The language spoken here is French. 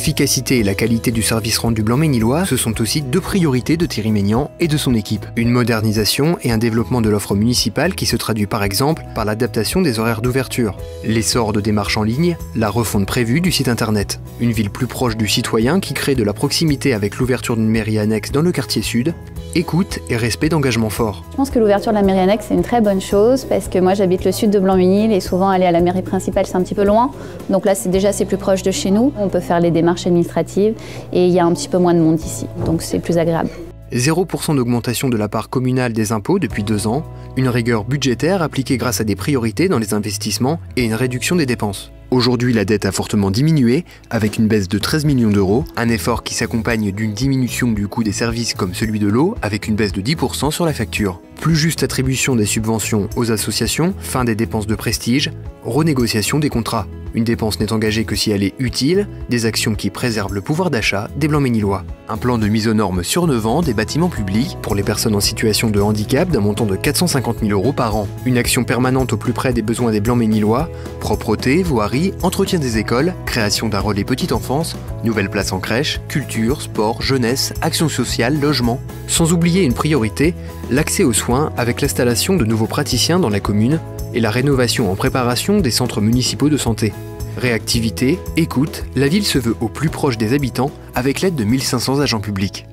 L'efficacité et la qualité du service rendu blanc-mesnillois, ce sont aussi deux priorités de Thierry Maignan et de son équipe. Une modernisation et un développement de l'offre municipale qui se traduit par exemple par l'adaptation des horaires d'ouverture, l'essor de démarches en ligne, la refonte prévue du site internet. Une ville plus proche du citoyen qui crée de la proximité avec l'ouverture d'une mairie annexe dans le quartier sud, écoute et respect d'engagement fort. Je pense que l'ouverture de la mairie annexe c'est une très bonne chose parce que moi j'habite le sud de Blancmesnil et souvent aller à la mairie principale c'est un petit peu loin. Donc là c'est plus proche de chez nous, on peut faire les démarches administratives et il y a un petit peu moins de monde ici, donc c'est plus agréable. 0% d'augmentation de la part communale des impôts depuis 2 ans, une rigueur budgétaire appliquée grâce à des priorités dans les investissements et une réduction des dépenses. Aujourd'hui, la dette a fortement diminué, avec une baisse de 13 millions d'euros, un effort qui s'accompagne d'une diminution du coût des services comme celui de l'eau, avec une baisse de 10% sur la facture. Plus juste attribution des subventions aux associations, fin des dépenses de prestige, renégociation des contrats. Une dépense n'est engagée que si elle est utile, des actions qui préservent le pouvoir d'achat des Blancs-Mesnillois. Un plan de mise aux normes sur 9 ans des bâtiments publics pour les personnes en situation de handicap d'un montant de 450 000 euros par an. Une action permanente au plus près des besoins des Blancs-Mesnillois, propreté, voirie, entretien des écoles, création d'un relais petite enfance, nouvelles places en crèche, culture, sport, jeunesse, action sociale, logement. Sans oublier une priorité, l'accès aux soins avec l'installation de nouveaux praticiens dans la commune et la rénovation en préparation des centres municipaux de santé. Réactivité, écoute, la ville se veut au plus proche des habitants avec l'aide de 1500 agents publics.